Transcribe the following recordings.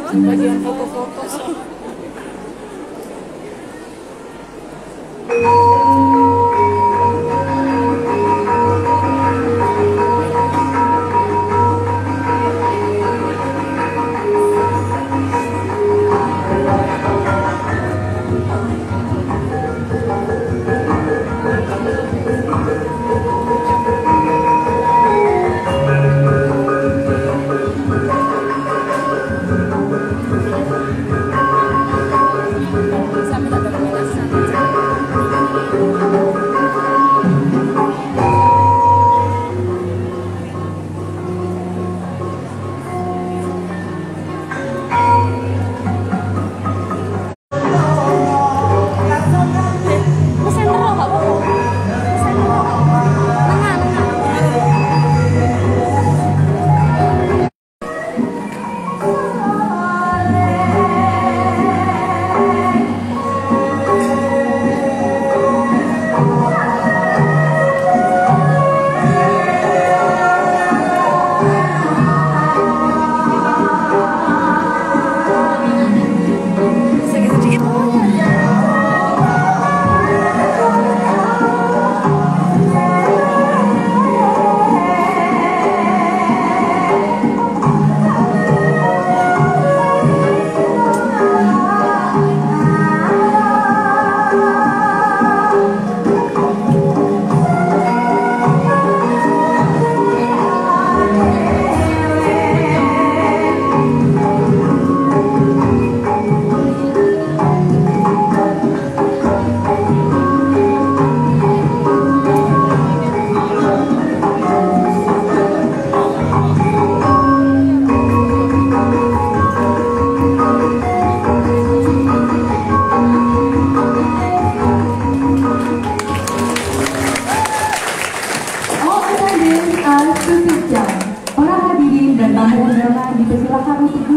Bagian foto-foto.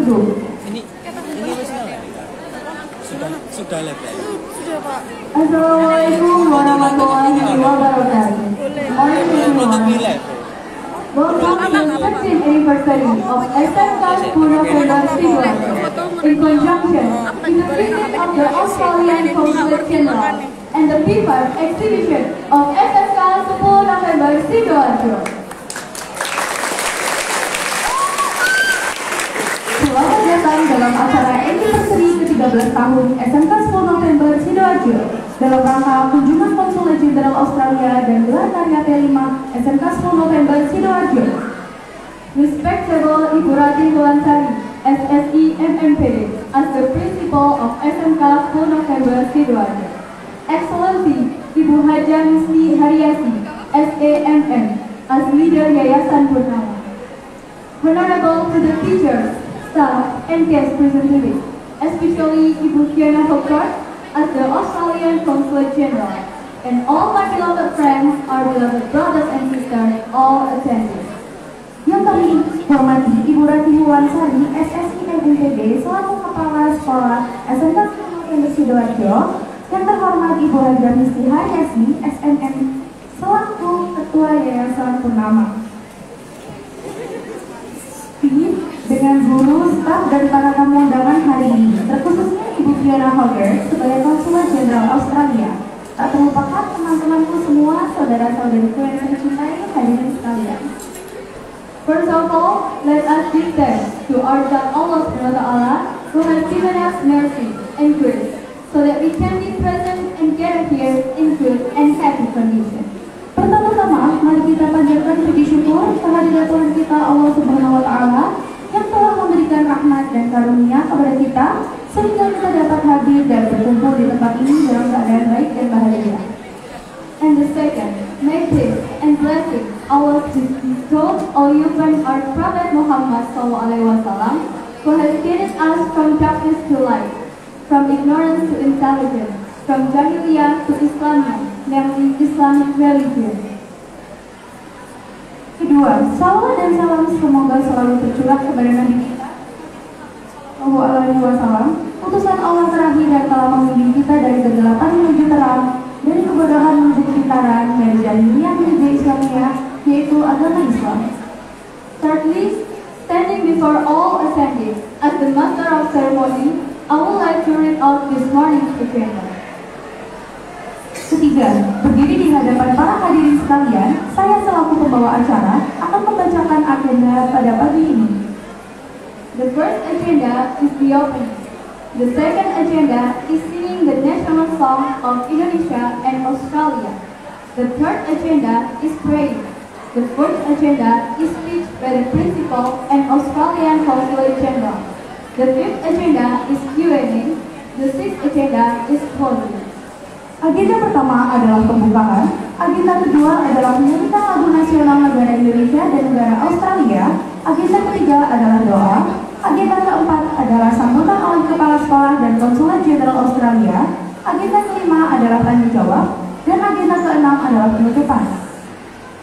duduk. Ini sudah lebar. Sudah Pak. Assalamualaikum warahmatullahi wabarakatuh. Welcome to the 13th anniversary of SMK 10 November Sidoarjo in conjunction with the visit of the Australian Consulate General and the FIFA exhibition of SMK 10 November Sidoarjo. Selamat datang dalam acara anniversary ke-13 tahun SMK 10 November Sidoarjo dalam rangka kunjungan Konsulat Jenderal Australia dan gelar karya T5 SMK 10 November Sidoarjo. Respectable Ibu Ratih Tuansari, SSI MMPD, as the Principal of SMK 10 November Sidoarjo. Excellency Ibu Haja Misli Haryasi, SAMM, as Leader Yayasan Purnama. Honorable to the teachers, staff, and guests present today, especially Ibu Fiona Hopkins as the Australian Consulate General, and all my beloved friends, our beloved brothers and sisters, all attending. Yang kami hormati Ibu Ratih Tuansari, SSI MMPD, selaku Kepala Sekolah SMK 10 November Sidoarjo, yang terhormat Ibu Haja Misli Haryasi, SMM, selaku Ketua Yayasan Purnama. Dengan guru, staf, dan para tamu undangan hari ini, terkhususnya Ibu Fiona Hogger sebagai Konsulat Jenderal Australia. Tak terlupakan teman-temanku semua, saudara-saudariku yang saya cintai, hadirin sekalian. First of all, let us give thanks to our God Allah SWT who has given us mercy and grace, so that we can be present and gather here in good and happy condition. Pertama-tama, mari kita panjatkan puji syukur kehadirat Tuhan kita Allah Subhanahu wa Ta'ala yang telah memberikan rahmat dan karunia kepada kita sehingga kita dapat hadir dan berkumpul di tempat ini dalam keadaan baik dan bahagia. And the second, may peace and blessing Allah bestowed all upon our Prophet Muhammad SAW, who has guided us from darkness to light, from ignorance to intelligence, from Jahiliyah to Islam, namely Islamic religion. Kedua, salawat dan salam semoga selalu tercurah kepada Nabi kita Sallallahu Alaihi Wasallam, utusan Allah terakhir yang telah membimbing kita dari kegelapan menuju terang, dari kebodohan menuju kepintaran, dari jahiliyah menuju Islamiyah, yaitu agama Islam. Thirdly, standing before all attendees as the master of ceremony, I would like to read out this morning's agenda. Ketiga, berdiri di hadapan para hadirin sekalian, saya selaku pembawa acara akan membacakan agenda pada pagi ini. The first agenda is the opening. The second agenda is singing the national song of Indonesia and Australia. The third agenda is praying. The fourth agenda is speech by the Principal and Australian Consulate General. The fifth agenda is Q&A. The sixth agenda is closing. Agenda pertama adalah pembukaan, agenda kedua adalah menyanyikan lagu nasional negara Indonesia dan negara Australia, agenda ketiga adalah doa, agenda keempat adalah sambutan oleh Kepala Sekolah dan Konsulat Jenderal Australia, agenda kelima adalah tanya jawab, dan agenda keenam adalah penutupan.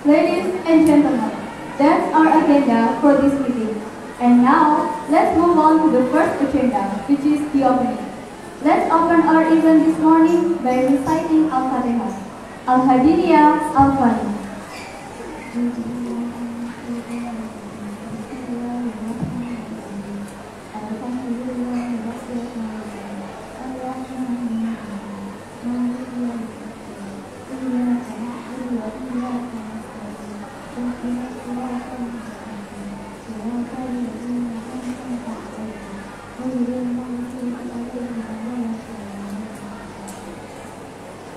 Ladies and gentlemen, that's our agenda for this meeting. And now, let's move on to the first agenda, which is the opening. Let's open our event this morning by reciting Al-Fatihah. Al-Hadidiyah Al-Fatihah.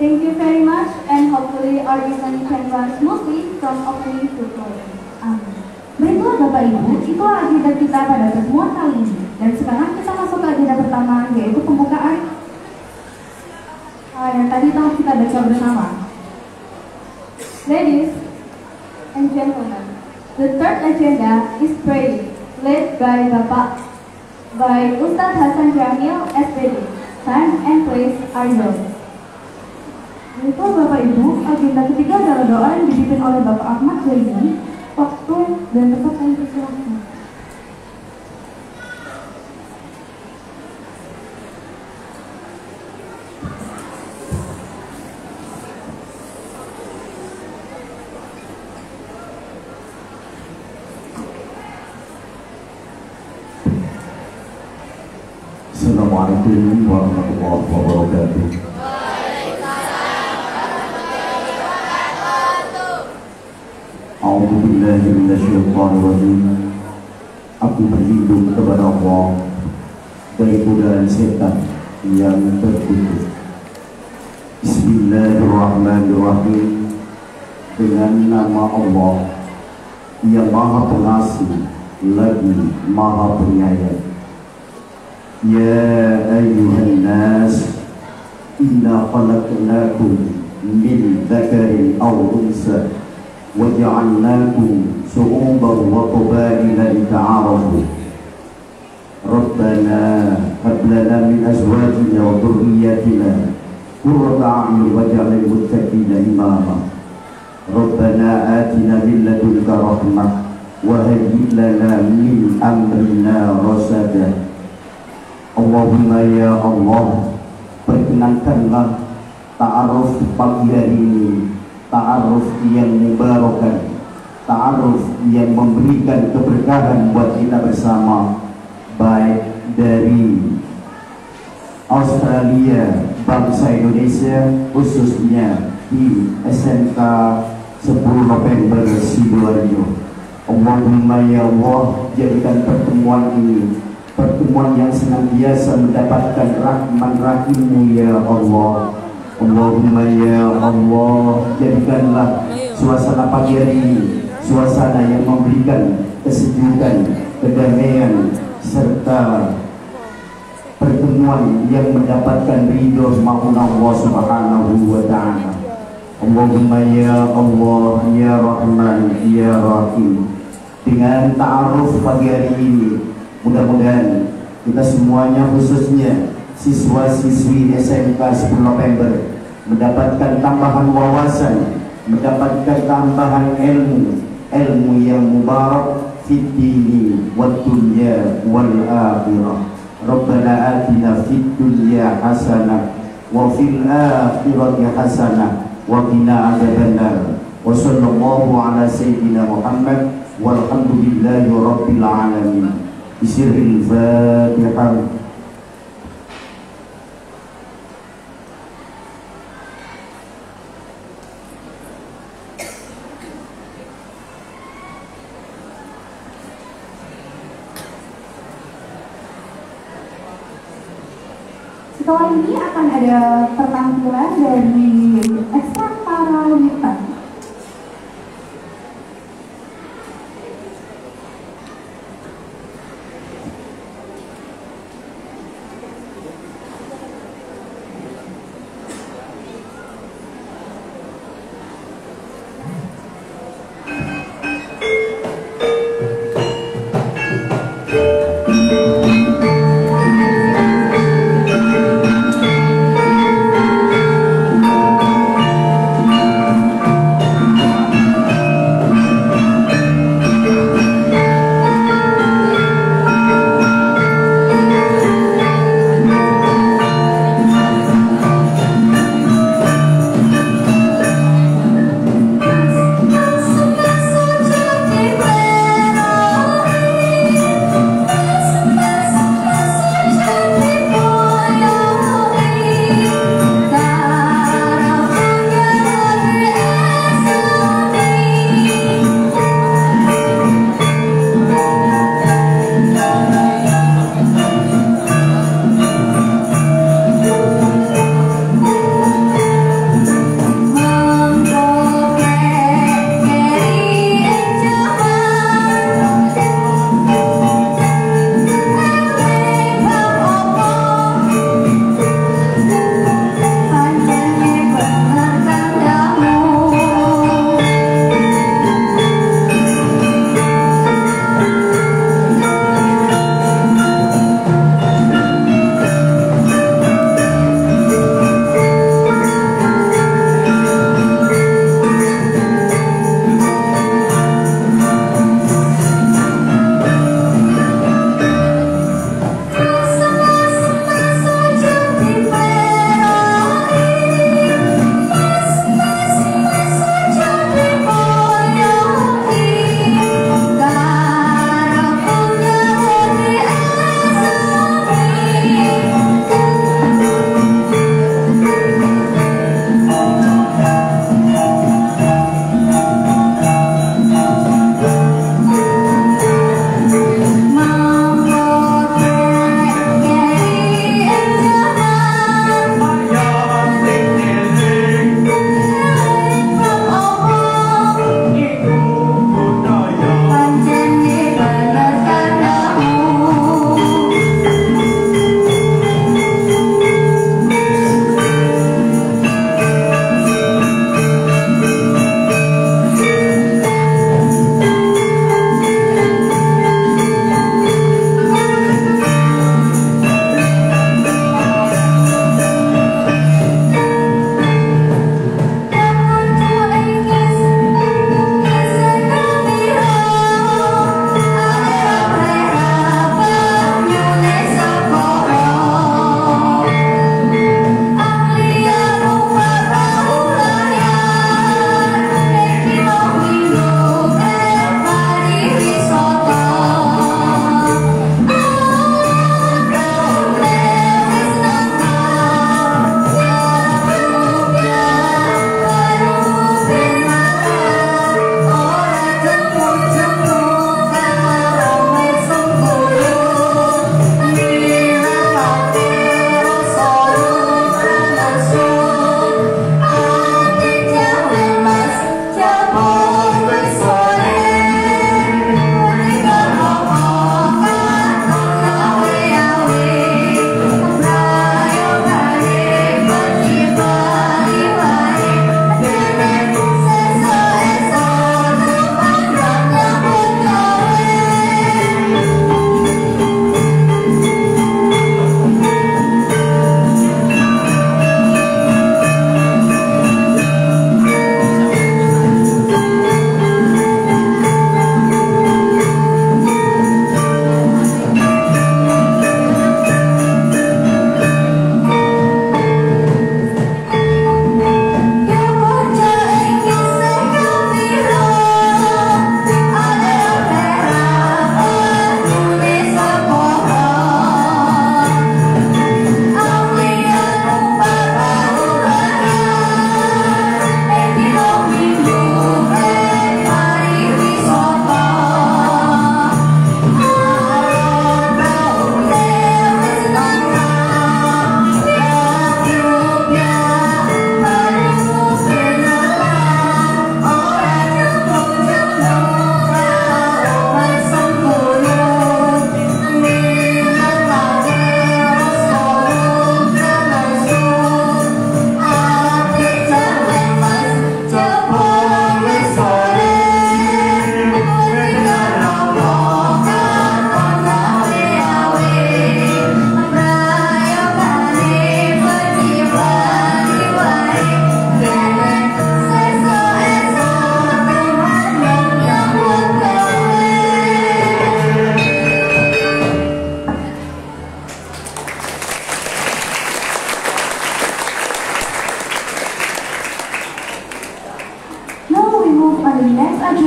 Thank you very much, and hopefully our event can run smoothly from opening to closing. Amin. Baiklah Bapak Ibu, itulah agenda kita pada pertemuan kali ini. Dan sekarang kita masuk ke agenda pertama, yaitu pembukaan yang tadi telah kita baca bersama. Ladies and gentlemen, the third agenda is praying, led by Ustadz Hasan Jamil, SPD. Time and place are yours. Itu Bapak Ibu, agenda ketiga adalah doa yang dipimpin oleh Bapak Ahmad Zaini. Waktu dan tempat kami persilakan. Assalamualaikum warahmatullahi wabarakatuh. A'udzu billahi minasyaitonir rajim. Aku berlindung kepada Allah dari godaan setan yang terkutuk. Bismillahirrahmanirrahim. Dengan nama Allah yang Maha Pengasih lagi Maha Penyayang. Ya ayyuhan nas, inna khalaqnakum min dzakarin aw unsa wa ja'alnakum syu'uban wa qabaila lita'arafu. Rabbana hab lana min azwajina wa dhurriyyatina qurrata a'yun waj'alna lil muttaqina imama. Rabbana atina min ladunka rahmah wa hayyi' lana min amrina rasada. Allahumma ya Allah, perkenankanlah ta'aruf pagi hari ini, ta'aruf yang mubarakkan, ta'aruf yang memberikan keberkahan buat kita bersama, baik dari Australia, bangsa Indonesia, khususnya di SMK 10 November Sidoarjo. Allahumma ya Allah, jadikan pertemuan ini pertemuan yang senantiasa mendapatkan rahman rahim-Mu ya Allah. Allahumma ya Allah, jadikanlah suasana pagi hari ini suasana yang memberikan kesejukan, kedamaian, serta pertemuan yang mendapatkan ridho maupun Allah Subhanahu wa ta'ala. Allahumma ya Allah, ya Rahman, ya Rahim. Dengan ta'aruf pagi hari ini, mudah-mudahan kita semuanya, khususnya siswa-siswi SMK 10 November, mendapatkan tambahan wawasan, mendapatkan tambahan ilmu yang mubarak fid dini wad dunya wal akhirah. Rabbana atina fid dunya hasanah wa fil akhirati hasanah wa qina adzabannar. Wa sallallahu ala sayyidina Muhammad walhamdulillahi rabbil alamin. Bismillahirrahmanirrahim. Fatihah. Setelah ini akan ada penampilan dari ekstrak para wanita.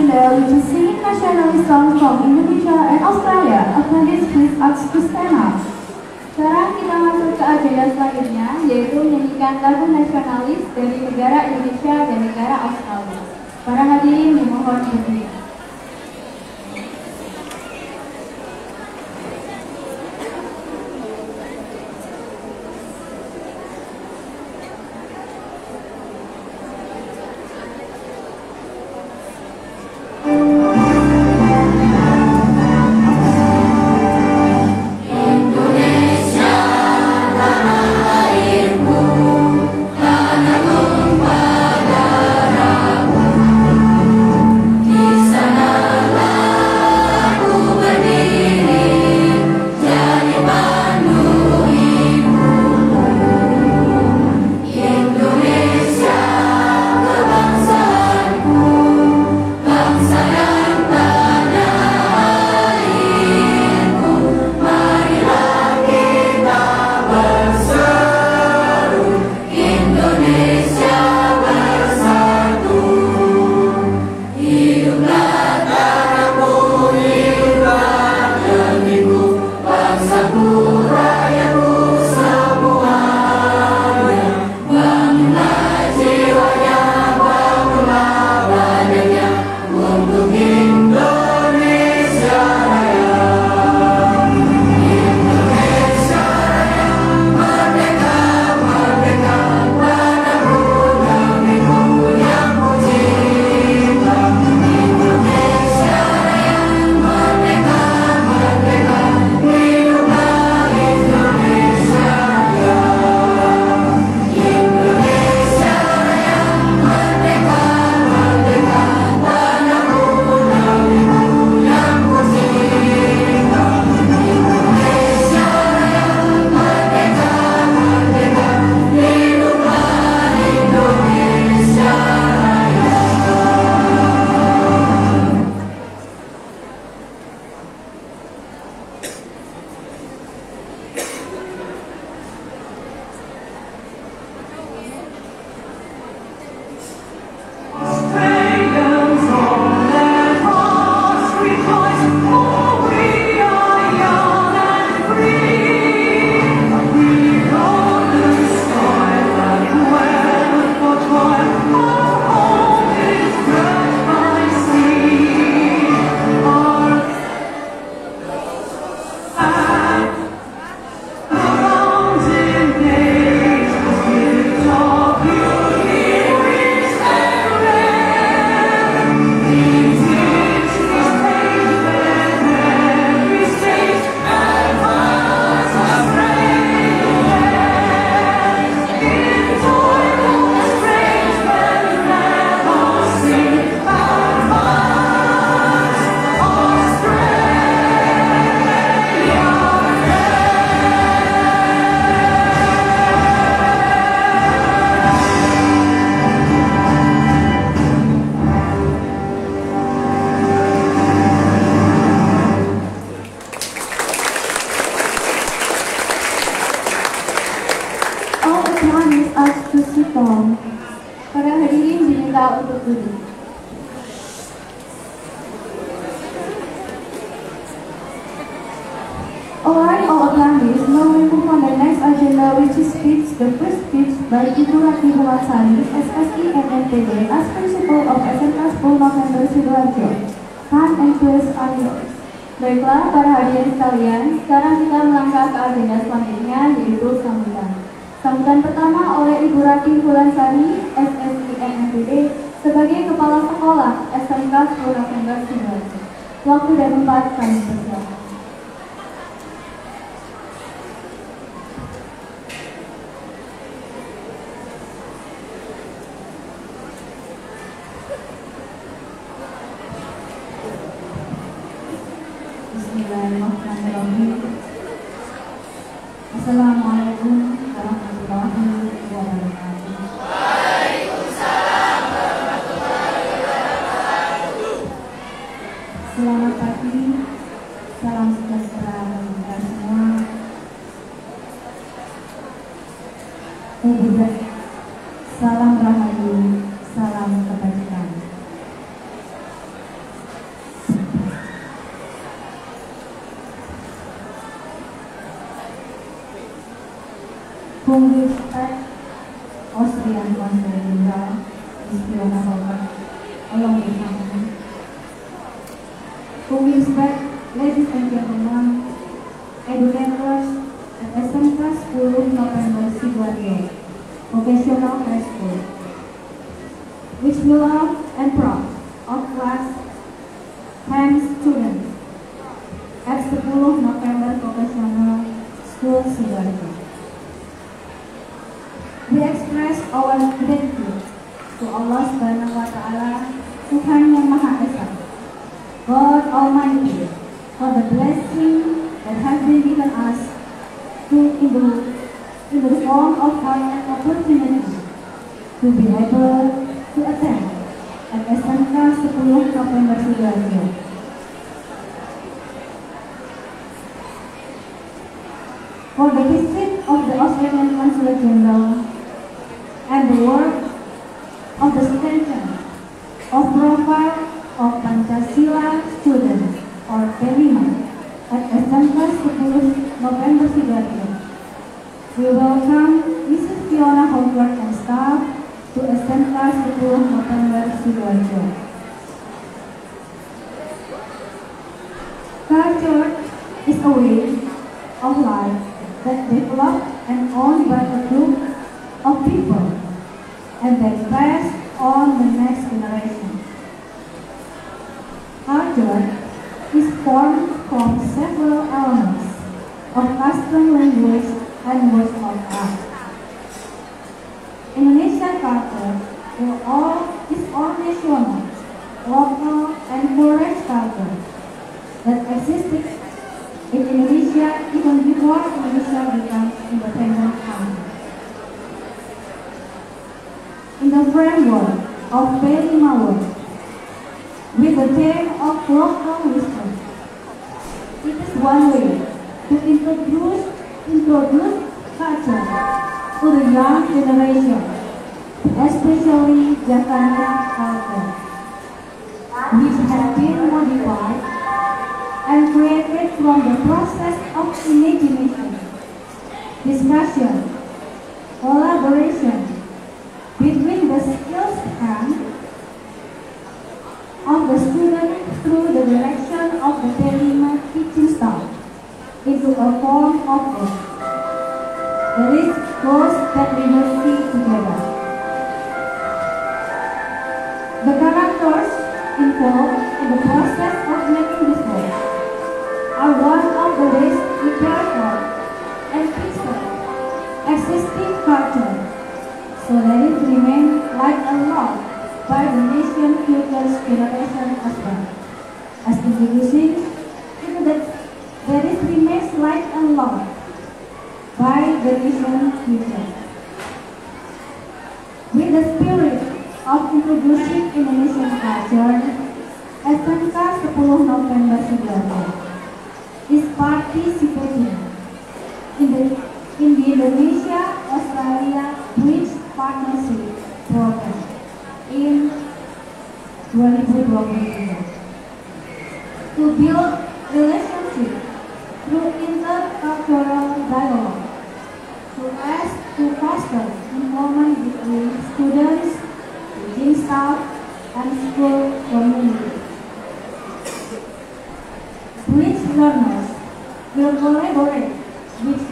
agenda, which is singing nationalist songs from Indonesia and Australia. Attendees please ask to stand up. Sekarang kita masuk ke agenda selanjutnya, yaitu menyanyikan lagu nasionalis dari negara Indonesia dan negara Australia. Para hadirin dimohon berdiri. Para hadirin diminta untuk duduk. Alright, all attendees, now we move on the next agenda, which is speech. The first speech by Ibu Ratih Hulasani, SSI NNPD, as Principal of SMK 10 November Sidoarjo. Time and place are yours. Baiklah, para hadirin sekalian, sekarang kita melangkah ke agenda selanjutnya, yaitu sambutan. Sambutan pertama oleh Ibu Ratih Hulasani, SSI NNPD, sebagai Kepala Sekolah SMK 10 November Sidoarjo. Waktu dan tempat kami persilakan. Bismillahirrahmanirrahim. Assalamualaikum warahmatullahi wabarakatuh. Waalaikumsalam warahmatullahi wabarakatuh. Selamat pagi, salam sejahtera bagi kita semua. Budaya, salam rahayu, salam kebajikan. whom we expect Austrian Consul General Miss Fiona Howard, along with family, whom we expect ladies and gentlemen, educators at SMK 10 November Sidoarjo Vocational High School, which we love and proud of class 10 students at 10 November Vocational School Sidoarjo. We express our gratitude to Allah Subhanahu wa Ta'ala, Tuhan yang Maha Esa, God Almighty, for the blessing that has been given us in the form of an opportunity to be able to attend at SMK 10 November Sidoarjo. For the visit of the Australian Consul General and the work of the extension of profile of Pancasila students or PELIMA at SMK 10 November Sidoarjo, we welcome Mrs. Fiona Howard and staff to SMK 10 November Sidoarjo. Culture is a way of life that developed and owned by a group of people and that passed on the next generation. Culture is formed from several elements of custom, language, and works of art. Indonesian culture is all national, local, and foreign culture that existed in Indonesia even before Indonesia became independent country. In the framework of PELIMA work, with the theme of local wisdom, it is one way to introduce culture to the young generation, especially Javanese culture, which has been modified and created from the process of imagination, discussion, collaboration between the skills hand of the student through the direction of the PELIMA teaching staff into a form of work that is close that we will see together. The characters involved in the process of making this work are one of the ways we care for and preserve existing culture so that it remains like a law by the nation future generation as well as introducing into that it remains like a law by the nation future. With the spirit of introducing Indonesian culture, SMK 10 November Sidoarjo is participating in the Indonesia-Australia Bridge Partnership Program in 2023 to build relationships through intercultural dialogue to foster involvement between students, teaching staff, and school community. Bridge learners will collaborate with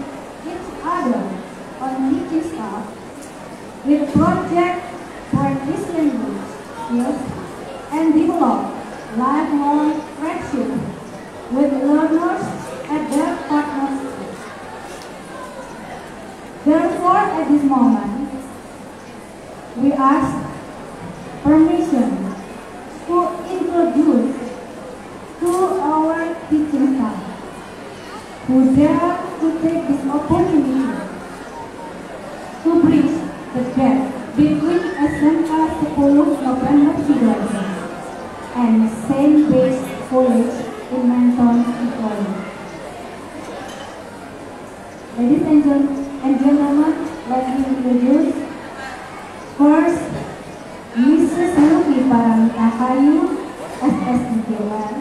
each other on teaching staff with project practice language skills and develop lifelong friendship with learners at their partner schools. Therefore, at this moment, we ask permission to introduce to our teaching staff who dare to take this opportunity to bridge the gap between SMK 10 November Sidoarjo and Saint Bates College in Menton, Italy. Ladies and gentlemen, let me introduce first Mrs. Luki Paramita Kayu, SSD1.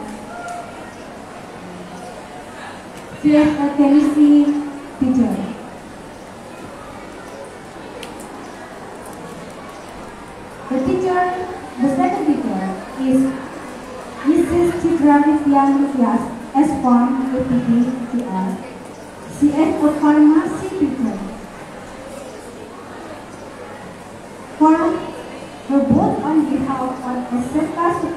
She is a chemistry teacher. Sebastian S. Farm, APTTR, CFO Farmasi Teacher. For her both on behalf of SMK 10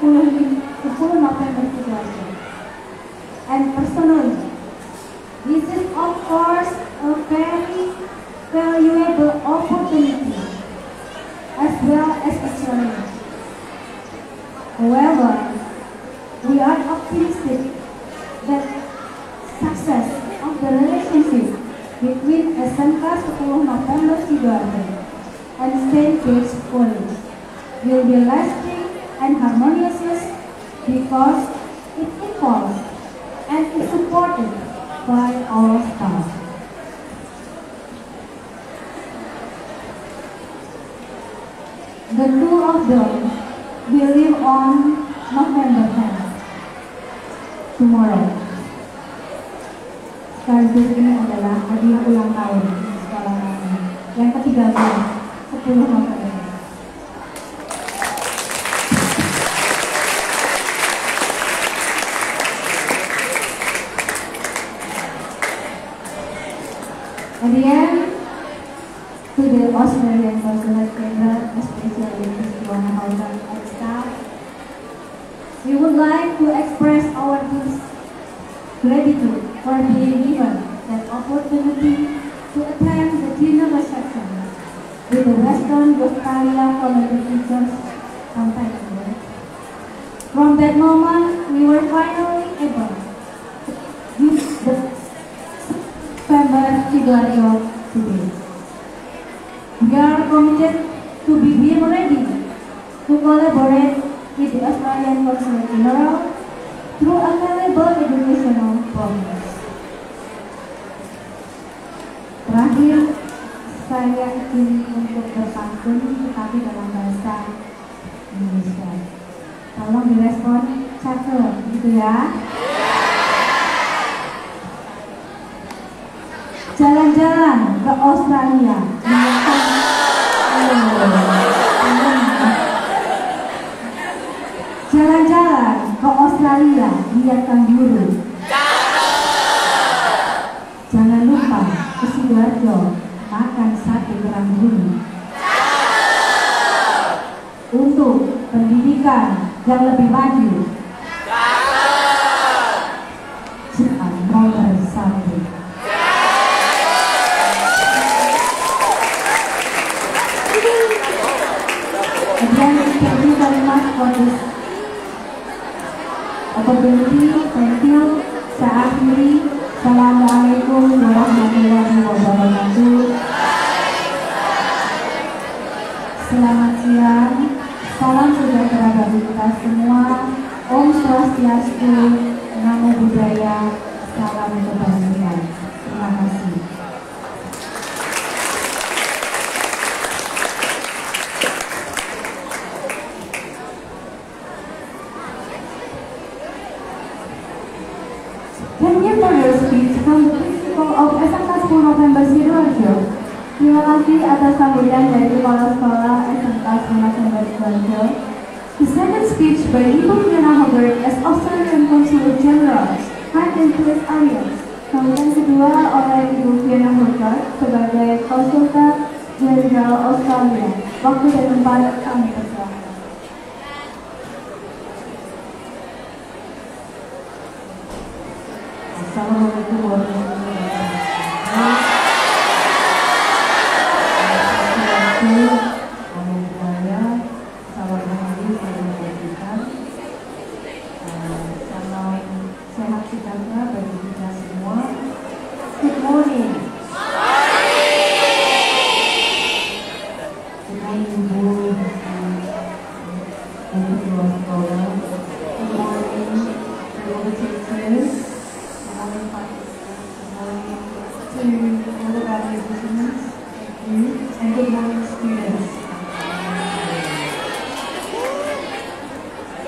November Sidoarjo. And personally, this is of course a very valuable opportunity as well as a challenge. However, we are optimistic that success of the relationship between SMK 10 November Sidoarjo and St. James College will be lasting and harmonious because it involves and is supported by all staff. The two of them will live on November 10th, tomorrow. Sekaligus ini adalah hadiah ulang tahun sekolah kami yang ke-13, 10 November. At the end, to the Australian Consulate General, especially Mr. Wanahausen and staff, we would like to express our deep gratitude for being given that opportunity to attend the dinner reception with the Western Australia College teachers some time ago. From that moment, we were finally able to use the November Sidoarjo today. We are committed to be ready to collaborate with the Australian Consulate General through available educational programs. Terakhir, saya ingin untuk berpantun tetapi dalam bahasa Indonesia. Tolong direspon, cakep, gitu ya. Jalan-jalan ke Australia. Jalan-jalan ke Australia, lihat kanguru. Jangan lupa ke Sidoarjo, makan sate kerang bumi. Untuk pendidikan yang lebih maju, Jepang nomor 1. Again, thank you very much for this opportunity. Thank you. Saya akhiri. Assalamualaikum warahmatullahi wabarakatuh. Selamat siang. Salam sejahtera bagi kita semua. Om Swastiastu, Namo Buddhaya, salam kebajikan. Terima kasih. Can you for your speech from the principal of SMK 10 November Sidoarjo? Terima kasih atas sambutan dari Kepala Sekolah SMK 10 November Sidoarjo. The second speech by Ibu Fiona Hobart as Australian Consulate General, High and Police Areas. Sambutan kedua oleh Ibu Fiona Hobart sebagai Konsultan Jenderal Australia. Waktu dan tempat kami persilakan. Assalamualaikum warahmatullahi wabarakatuh. Salam budaya, salam bahagia, salam kebajikan, salam sehat sejahtera bagi kita semua. Good morning. Good morning, Bu. Untuk keluar sekolah. Good morning, all the teachers. And good morning, students.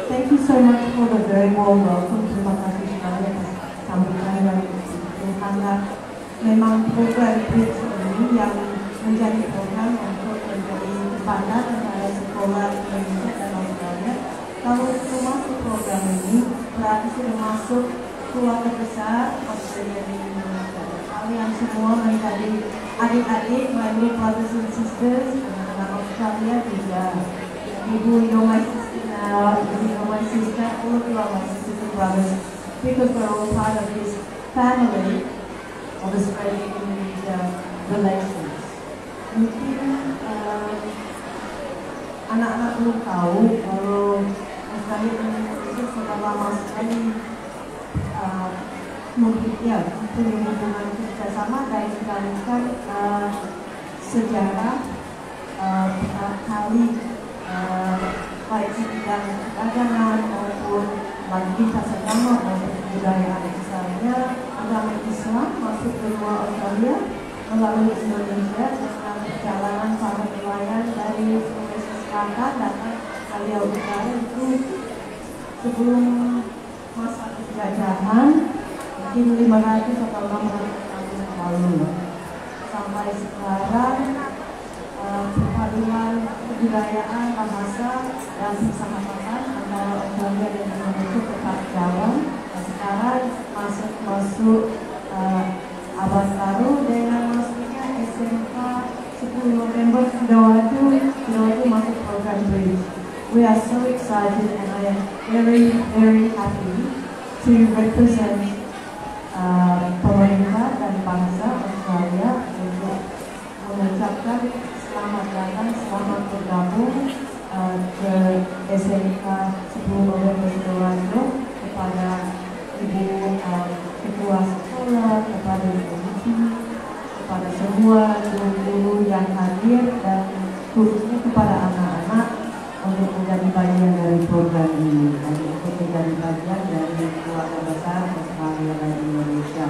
Thank you so much for the very warm welcome. Terima kasih sekali atas sambutan yang hangat. Memang program Bridge ini yang menjadi program untuk menjadi jembatan antara sekolah Indonesia dan Australia. Kalau sudah masuk program ini, berarti sudah masuk keluarga besar Australia di Indonesia. Kalian semua menjadi adik-adik, my little brothers and sisters, anak-anak Australia juga. Ibu, you're my sister now, you're my sister, all of you are my sisters and brothers, because we're all part of this family of Australia-Indonesia relations. Mungkin anak-anak belum tahu kalau Australia dan Indonesia sudah lama sekali mempunyai hubungan kerjasama dan dibandingkan sejarah pertama kali baik di bidang perdagangan maupun lintas agama maupun kebudayaan misalnya agama Islam masuk ke luar Australia melalui Indonesia dengan perjalanan para nelayan dari Sulawesi Selatan dan Australia Utara itu sebelum masa penjajahan mungkin 500 atau 600 tahun yang lalu sampai sekarang perpaduan kebudayaan, bahasa dan persahabatan antara Australia dan Indonesia tetap jalan dan sekarang masuk abad baru dengan masuknya SMK 10 November Sidoarjo masuk program Bridge. We are so excited and I am very, very happy to represent pemerintah dan bangsa Australia untuk mengucapkan selamat datang, selamat bergabung ke SMK 10 November Sidoarjo kepada Ibu Ketua Sekolah, kepada Ibu, kepada semua guru-guru yang hadir dan khususnya kepada anak-anak untuk menjadi bagian dari program ini dan untuk menjadi bagian dari keluarga besar Australia dan Indonesia.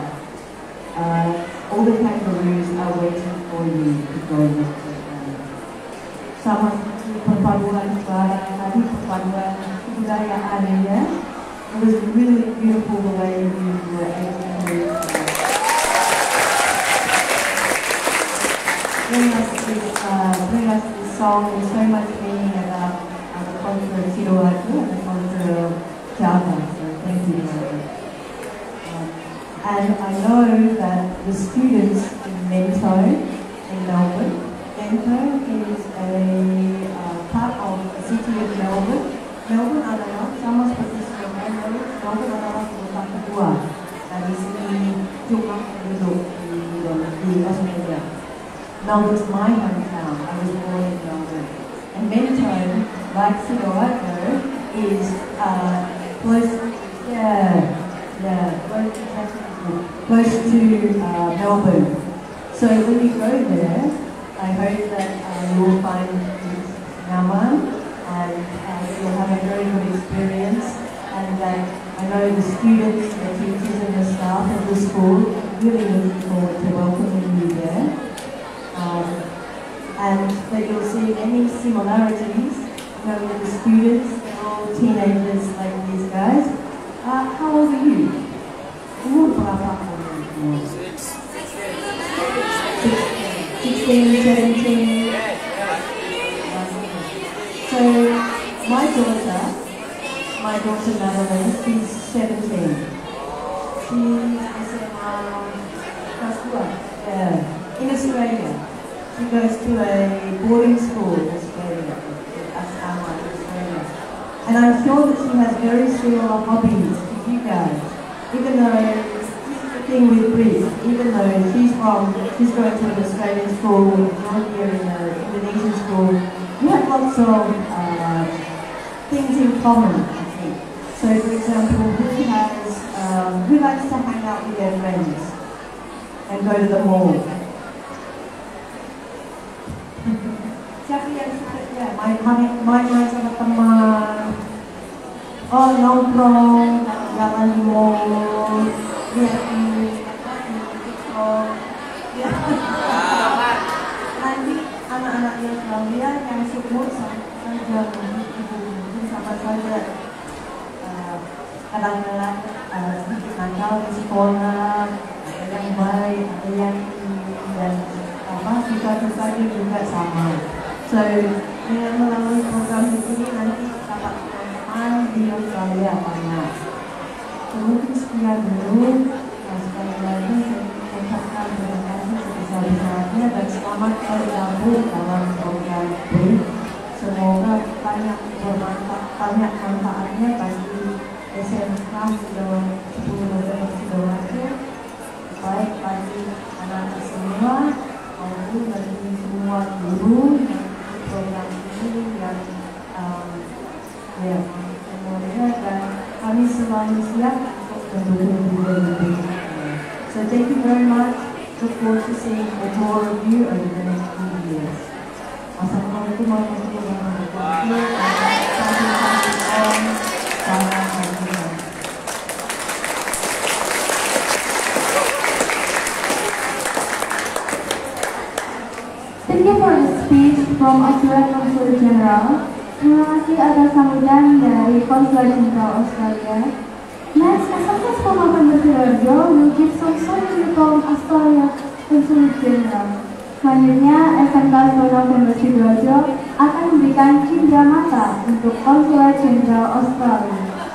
All the kangaroos are waiting for you to join this program. Sama seperti perpaduan suara tadi, perpaduan kebudayaannya, it was really beautiful the way you were able to bring us this song with so much meaning about the culture of Sidoarjo and the culture of Java. So thank you very much. And I know that the students in Mento in Melbourne, Mento is a part of the city of Melbourne. Melbourne adalah sama seperti Melbourne adalah kota kedua dari segi jumlah penduduk di Australia. Melbourne is my hometown. I was born in Melbourne. And Mento, like Sidoarjo, is close to Melbourne. So when you go there, I hope that you will find nyaman and you'll have a very good experience. And that I know the students, the teachers, and the staff of the school really looking forward to welcoming you there. And that you'll see many similarities, with the students. They're all teenagers like these guys. How old are you? Umur berapa kamu? 16, 17. So my daughter Madeline, she's 17. She's class 1 in Australia. She goes to a boarding school in Australia, Asrama, Australia. And I'm sure that she has very similar hobbies to you guys. Even though, this is the thing with Brit, even though she's going to an Australian school, not here in an Indonesian school, you have lots of things in common, I think. So for example, who likes to hang out with their friends and go to the mall? Siapa yang suka main sama teman? Oh, nongkrong, jalan di mall, lihat di TikTok. Nanti anak-anak yang Australia yang sumur saja sama saja kadang-kadang sedikit nakal di sekolah, ada yang baik, ada yang dan suka-suka juga sama. So dengan melalui program ini nanti dapat teman dulu. Sekali lagi saya ucapkan terima kasih sebesar-besarnya dan selamat bergabung dalam program BRIC. Semoga banyak manfaatnya bagi SMK 10 November Sidoarjo, baik bagi anak-anak semua maupun bagi semua guru yang program ini yang semuanya, dan kami selalu siap untuk mendukung lebih. So thank you very much. Look forward to seeing more of you over the next few years. Assalamualaikum warahmatullahi wabarakatuh. Thank you for the speech from Australian Consul General. Terima kasih atas sambutan dari Konsulat Jenderal Australia. Next, SMK 10 November Sidoarjo will give some something from Australia Consul General. Selanjutnya, SMK 10 November Sidoarjo akan memberikan cindera mata untuk Konsulat Jenderal Australia.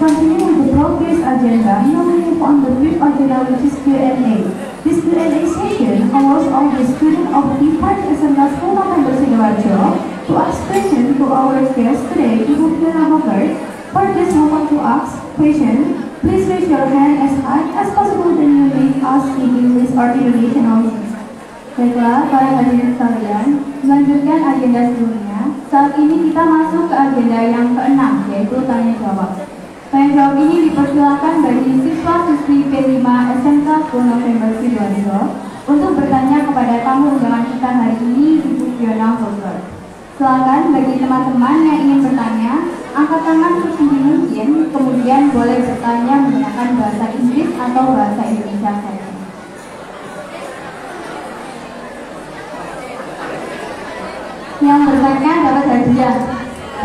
Continue with the progress agenda, now we move on the fifth agenda, which is Q&A. This Q&A session allows all the students of Department SMK 10 November Sidoarjo to ask questions to our guest today, Ibu Fiona Hoggart. For this moment to ask questions, please raise your hand as high as possible, then you may ask in English or Indonesian also. Baiklah, para hadirin sekalian, melanjutkan agenda sebelumnya, saat ini kita masuk ke agenda yang ke-6, yaitu tanya jawab. Tanya jawab ini dipersilakan bagi siswa-siswi P5 SMK 10 November Sidoarjo untuk bertanya kepada tamu undangan kita hari ini, Ibu Fiona Hoggart. Silakan bagi teman-teman yang ingin bertanya, angkat tangan setinggi mungkin, kemudian boleh bertanya menggunakan bahasa Inggris atau bahasa Indonesia saja. Yang bertanya dapat hadiah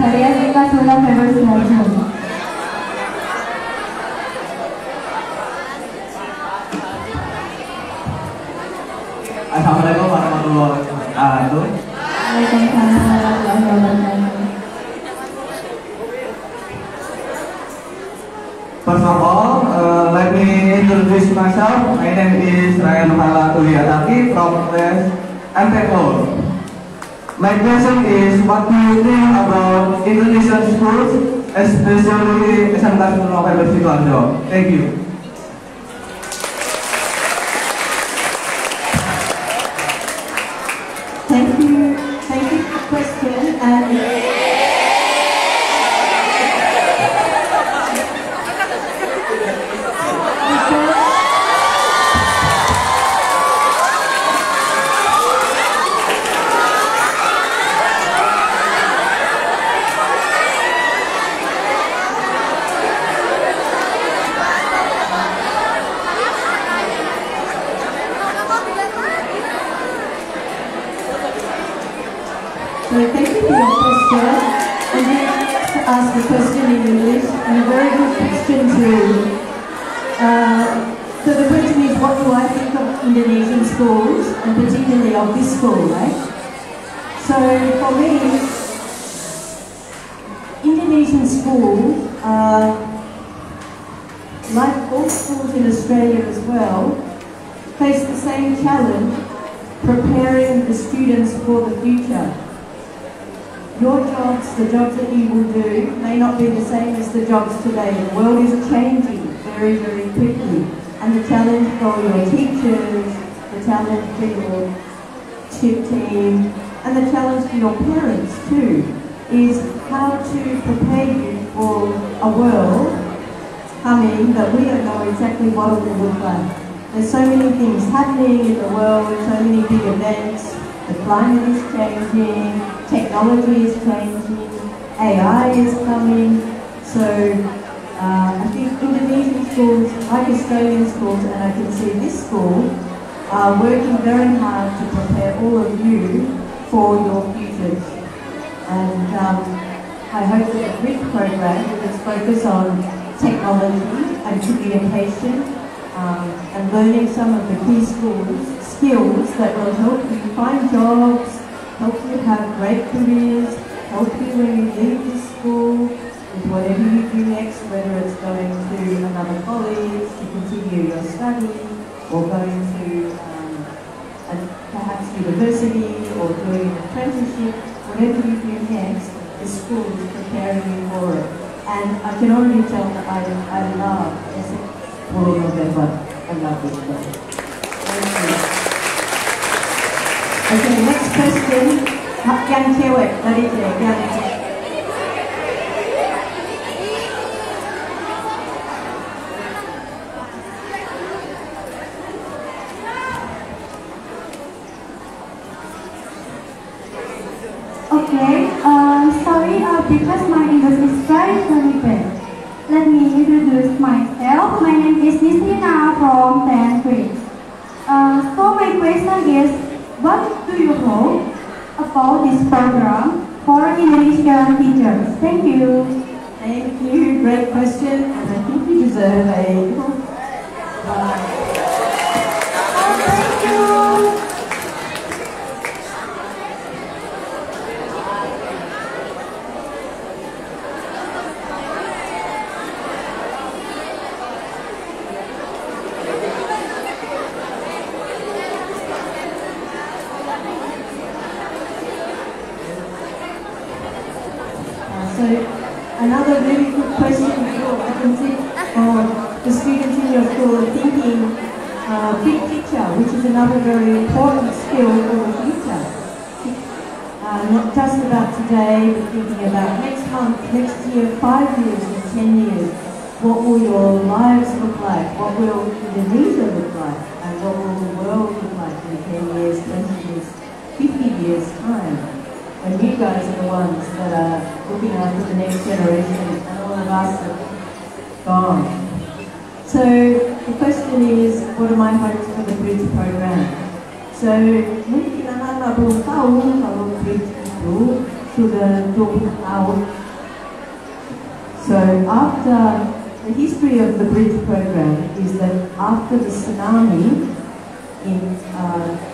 dari SMK 10 November Sidoarjo. Assalamualaikum warahmatullahi wabarakatuh. Waalaikumsalam warahmatullahi wabarakatuh. First of all, let me introduce myself. My name is Ryan Halatuliataki from class MTEK. My question is, what do you think about Indonesian schools, especially SMK 10 November Sidoarjo? Thank you. Thank you for the question. So thank you for your question. I'm going to ask the question in English, and a very good question too. So the question is, what do I think of Indonesian schools, and particularly of this school, right? So for me, Indonesian schools, like all schools in Australia as well, face the same challenge, preparing the students for the future. Your jobs, the jobs that you will do, may not be the same as the jobs today. The world is changing very, very quickly. And the challenge for your teachers, the challenge for your team, and the challenge for your parents too, is how to prepare you for a world coming that we don't know exactly what it will look like. There's so many things happening in the world, so many big events. The climate is changing, technology is changing, AI is coming. So I think Indonesian schools, like Australian schools, and I can see this school, are working very hard to prepare all of you for your futures. And I hope that the BRIC program, with its focus on technology and communication, and learning some of the key skills that will help you find jobs, help you have great careers, help you when you leave this school with whatever you do next, whether it's going to another college to continue your study, or going to perhaps university, or doing an apprenticeship. Whatever you do next, the school is preparing you for it. And I can already tell that I love SMK 10 November. I love this school. Thank you. Okay, next question. Yang cewek tadi yang Okay, sorry, because my English is very, very bad. Let me introduce myself. My name is Nisrina from 10th grade. So my question is, what do you hope about this program for Indonesian teachers? Thank you. Thank you, great question, and I think you deserve a Thank you. So another really good question. I can see the students in your school are thinking big picture, which is another very important skill for the future. Not just about today, but thinking about next month, next year, 5 years, and 10 years. What will your lives look like? What will Indonesia look like? And what will the world look like in 10 years, 20 years, 50 years time? And you guys are the ones that are looking after the next generation, and all of us are gone. So the question is, what are my hopes for the BRIC program? So mungkin anak-anak belum tahu kalau BRIC itu sudah 20 tahun. So after the history of the BRIC program is that after the tsunami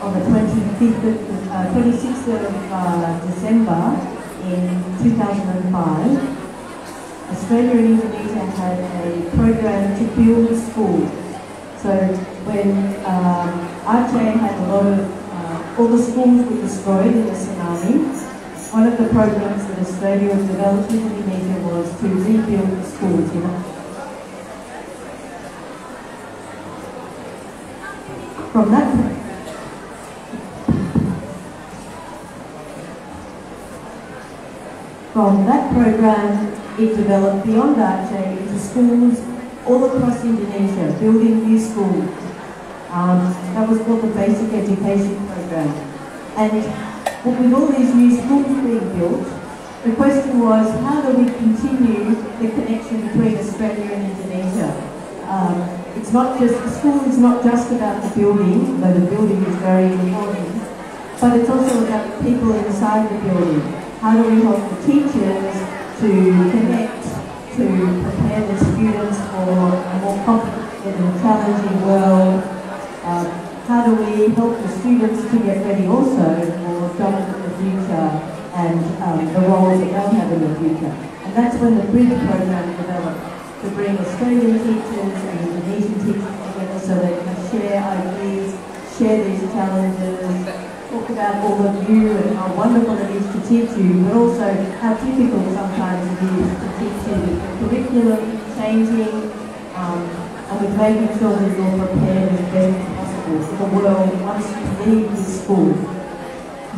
on the 26th of December in 2005, Australia and Indonesia had a program to build a school. So when Aceh had a lot of, all the schools were destroyed in the tsunami, one of the programs that Australia was developing in Indonesia was to rebuild the schools, you know. From that program, it developed beyond Aceh into schools all across Indonesia, building new schools. That was called the Basic Education Program. And with all these new schools being built, the question was, how do we continue the connection between Australia and Indonesia? It's not just, the school is not just about the building, though the building is very important, but it's also about the people inside the building. How do we help the teachers to connect, to prepare the students for a more complicated and challenging world? How do we help the students to get ready also for jobs in the future and the roles that they'll have in the future? And that's when the Bridge program developed, to bring Australian teachers and Indonesian teachers together so they can share ideas, share these challenges, talk about all of you and how wonderful it is to teach you, but also how difficult sometimes it is to teach you. The curriculum changing, and with making sure that you're prepared as best as possible for the world once you leave this school.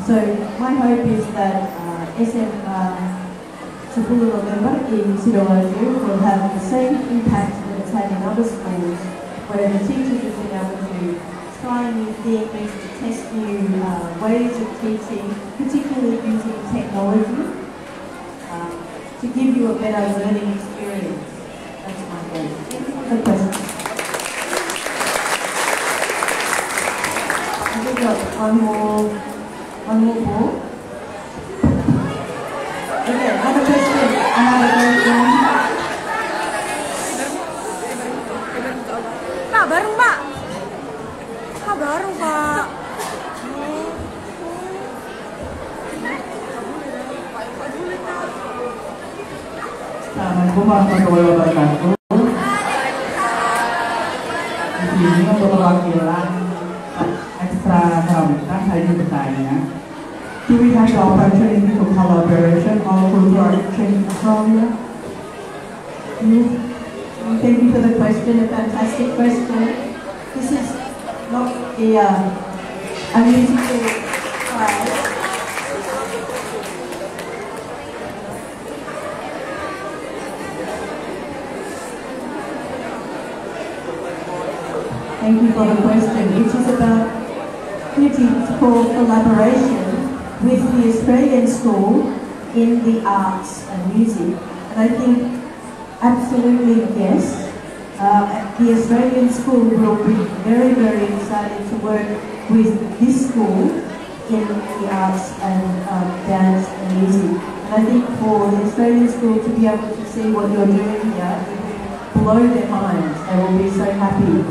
So my hope is that SM Sepuluh November in Sidoarjo will have the same impact that it's had in other schools, where the teachers have been able to try new things, to test new ways of teaching, particularly using technology, to give you a better learning experience. That's my goal. Good question. I think we've got one more ball. Okay, another question. Pak, bareng Pak. Pak, bareng Pak. Assalamualaikum warahmatullahi wabarakatuh. Di sini untuk perwakilan ekstra Pramuka, saya ingin bertanya, do we have the opportunity for collaboration or cultural exchange in Australia? Thank you for the question, a fantastic question. This is not a musical prize. Thank you for the question. It is about opportunities for collaboration with the Australian school in the arts and music. And I think absolutely yes. The Australian school will be very, very excited to work with this school in the arts and dance and music. And I think for the Australian school to be able to see what you're doing here, it will blow their minds. They will be so happy.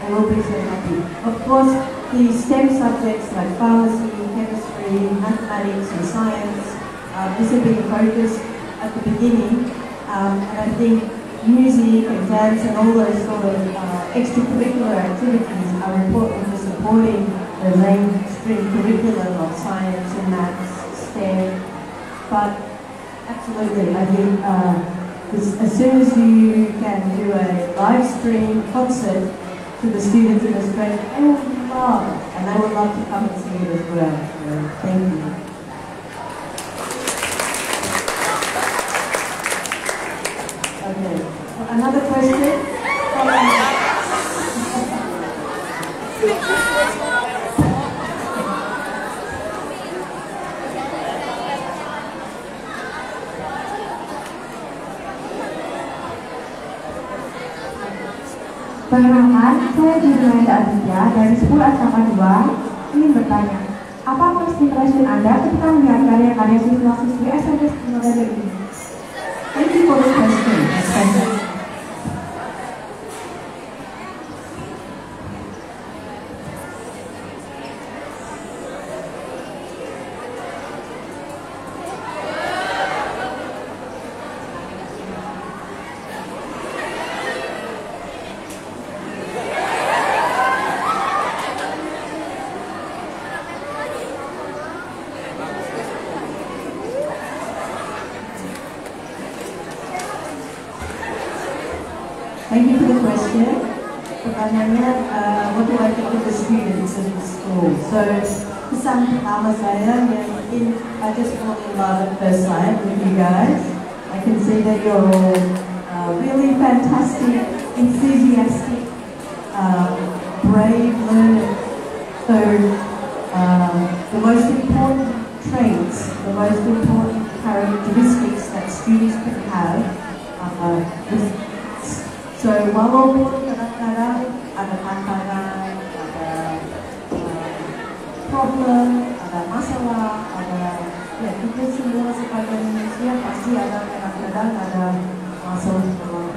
They will be so happy. Of course, the STEM subjects like pharmacy, chemistry, mathematics and science, this will be the focus at the beginning. And I think music and dance and all those sort of extracurricular activities are important for supporting the mainstream curriculum of science and maths, STEM. But absolutely, I think as soon as you can do a live stream concert to the students in Australia, they will love it, and they would love to come and see it as well. So, thank you. Okay, another question? Perkenalkan, saya Julianda Aditya dari 10 Asrama 2 ingin bertanya, apa first impression Anda ketika melihat karya-karya siswa-siswi SMP November ini? Thank you for the question. Thank you for the question. Pertanyaannya, what do I think of the students in the school? So, pesan pertama saya yang mungkin I just fall in love at first sight with you guys. I can see that you're all really fantastic, enthusiastic, brave learners. So, the most important traits, the most important characteristics that students can have so walaupun kadang-kadang ada tantangan, ada problem, ada masalah, ada ya kita semua sebagai manusia pasti ada kadang-kadang ada masalah dalam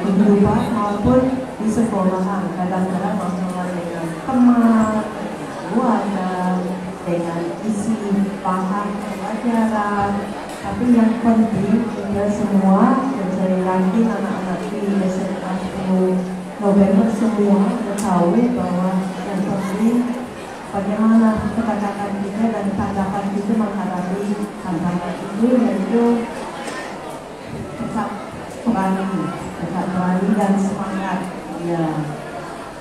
kehidupan maupun di sekolahan. Kadang-kadang masalah dengan teman, keluarga, dengan isi paham pelajaran. Tapi yang penting kita semua dan saya yakin anak-anak di SMA 10 November semua tahu bahwa yang penting bagaimana ketakutan kita dan tanggapan kita menghadapi tantangan itu, yaitu tetap berani dan semangat, ya,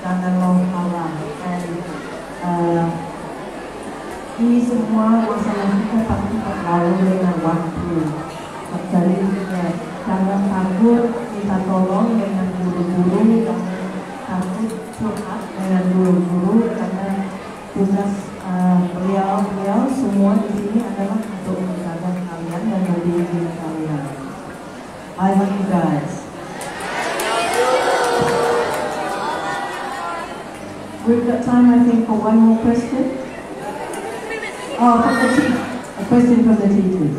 jangan mau kalah. Dan ini semua masalah kita pasti berlalu dengan waktu. Jadi jangan takut minta tolong dengan guru-guru, jangan takut curhat dengan guru-guru, karena tugas beliau semua di sini adalah untuk menjaga kalian dan mendidik kalian. I love you guys. We've got time, I think, for one more question. Oh, from the teacher. A question from the teachers.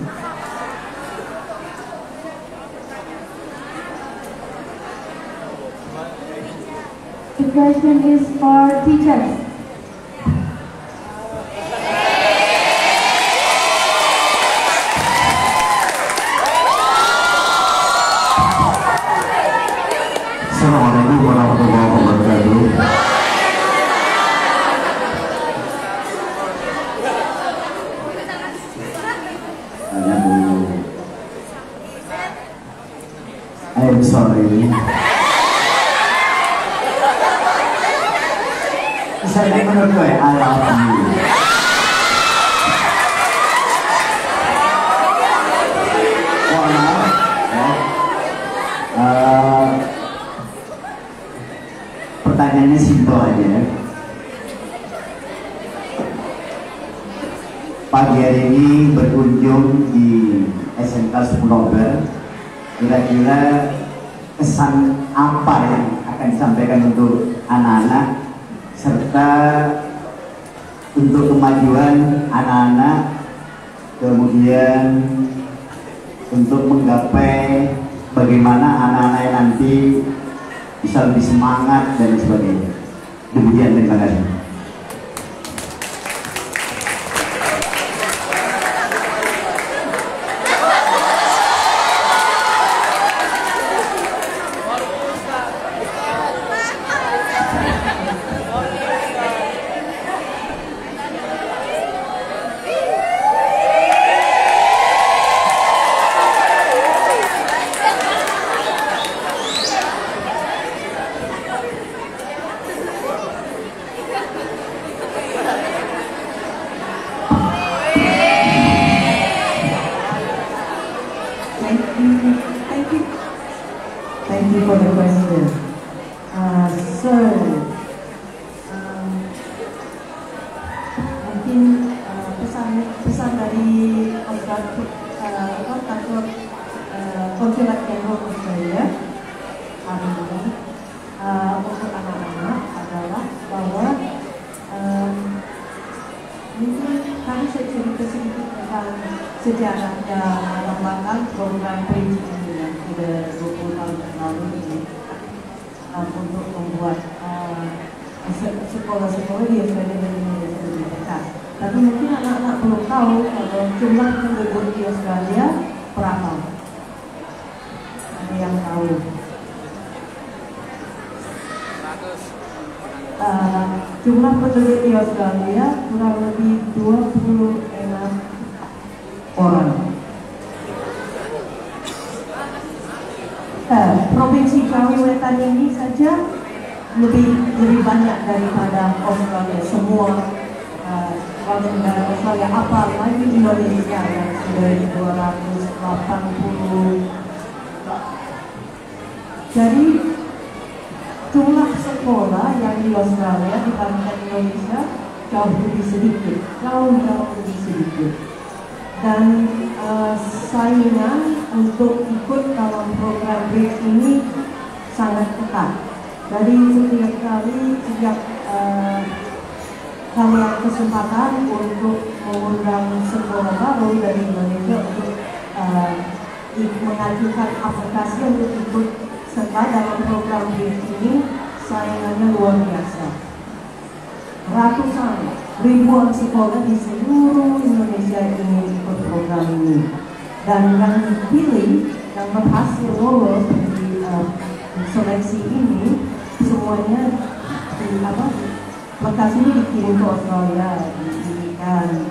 The question is for teachers. Assalamualaikum warahmatullahi wabarakatuh. I'm sorry. Saya menurut gue, I love you. Mohon maaf, ya. Pertanyaannya simpel aja. Pagi hari ini berkunjung di SMK 10 November. Kira-kira kesan apa yang akan disampaikan untuk anak-anak serta untuk kemajuan anak-anak, kemudian untuk menggapai bagaimana anak-anak yang nanti bisa lebih semangat dan sebagainya. Demikian, terima kasih. Thank you for the question. Mungkin pesan dari kantor konsulat Jenderal Australia hari ini untuk anak-anak adalah bahwa mungkin kami saya cerita sedikit tentang sejarahnya latar belakang program Bridge yang sudah 20 tahun yang lalu ini untuk membuat sekolah-sekolah di Australia dan Indonesia lebih dekat. Tapi mungkin anak-anak belum tahu kalau jumlah penduduk di Australia berapa. Ada yang tahu? Jumlah penduduk di Australia kurang lebih 26 orang. Provinsi Ciawi Wetan ini saja lebih banyak daripada Australia. Semua warga negara Australia, apalagi Indonesia yang sudah 280. Jadi jumlah sekolah yang di Australia dibandingkan Indonesia jauh lebih sedikit, jauh lebih sedikit. Dan saingan untuk ikut dalam program BRICS ini sangat ketat. Jadi setiap kali kalian kesempatan untuk mengundang sekolah baru dari Indonesia untuk mengajukan aplikasi untuk ikut serta dalam program BRICS ini, saingannya luar biasa. Ratusan, ribuan sekolah di seluruh Indonesia ingin ikut program ini, dan yang dipilih, yang berhasil lolos di seleksi ini, semuanya lokasi ini dikirim ke Australia, didirikan,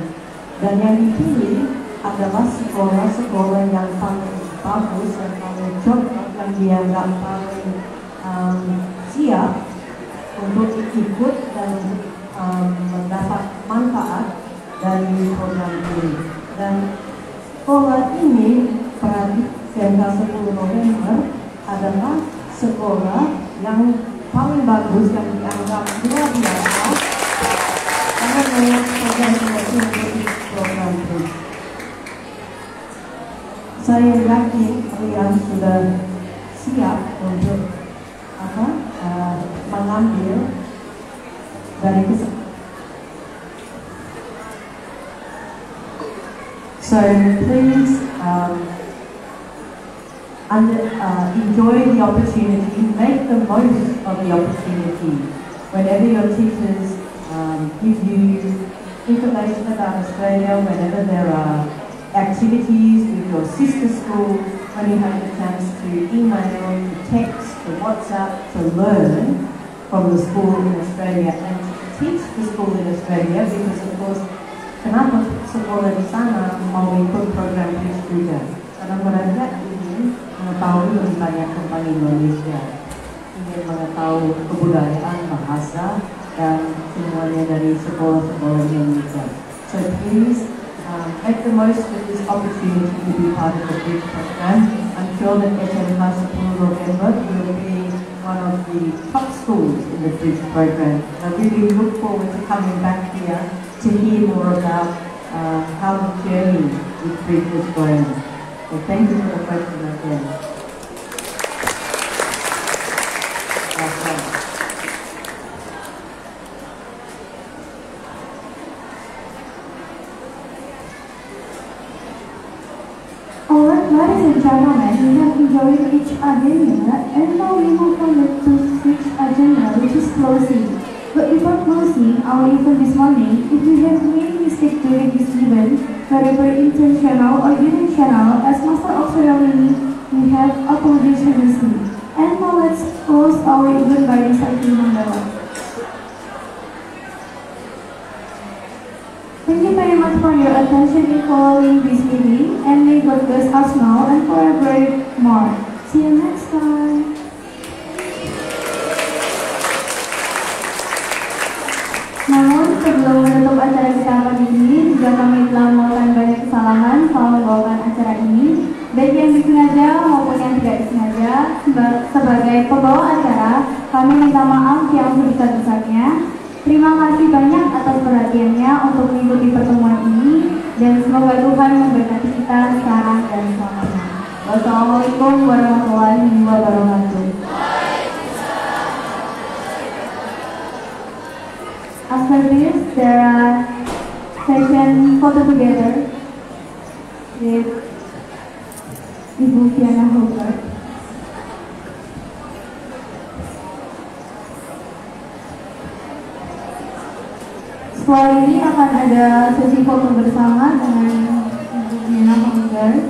dan yang dipilih adalah sekolah-sekolah yang paling bagus, yang paling cocok, yang dianggap paling siap untuk ikut dan mendapat manfaat dari program ini. Dan sekolah ini pada tanggal 10 November adalah sekolah yang paling bagus, yang dianggap luar biasa karena banyak program ini. Saya yakin kalian sudah siap untuk mengambil dari kesempatan. So please enjoy the opportunity, make the most of the opportunity. Whenever your teachers give you information about Australia, whenever there are activities with your sister school, when you have the chance to email, to text, to WhatsApp, to learn from the school in Australia and to teach the school in Australia, because of course, kenapa sekolah di sana mau ikut program BRICS juga? Karena mereka ingin mengetahui lebih banyak tentang Indonesia, ingin mengetahui kebudayaan, bahasa, dan semuanya dari sekolah-sekolah Indonesia. So please make the most of this opportunity to be part of the BRICS program. I'm sure that SMK 10 November will be one of the top schools in the BRICS program. I really look forward to coming back here to hear more about how the journey with BRICS is going. So thank you for the question again. Alright, ladies and gentlemen, we have enjoyed each agenda, and now we move on to switch agenda, which is closing. But before closing our event this morning, if we have made mistake during this event, whether intentional or unintentional, as Master of Ceremony, we have apologies previously. And now let's close our event by reciting Mandala. Thank you very much for your attention in following this meeting, and may God bless us now and forevermore. See you next time. Namun sebelum menutup acara kita kali ini, jika kami telah melakukan banyak kesalahan selama membawakan acara ini, baik yang disengaja maupun yang tidak disengaja, sebagai pembawa acara, kami minta maaf yang sebesar-besarnya. Terima kasih banyak atas perhatiannya untuk mengikuti pertemuan ini, dan semoga Tuhan memberkati kita sekarang dan selamanya. Wassalamualaikum warahmatullahi wabarakatuh. After this, there are session photo together with Ibu Fiana Hobart. Setelah ini akan ada sesi foto bersama dengan Ibu Fiana Hobart.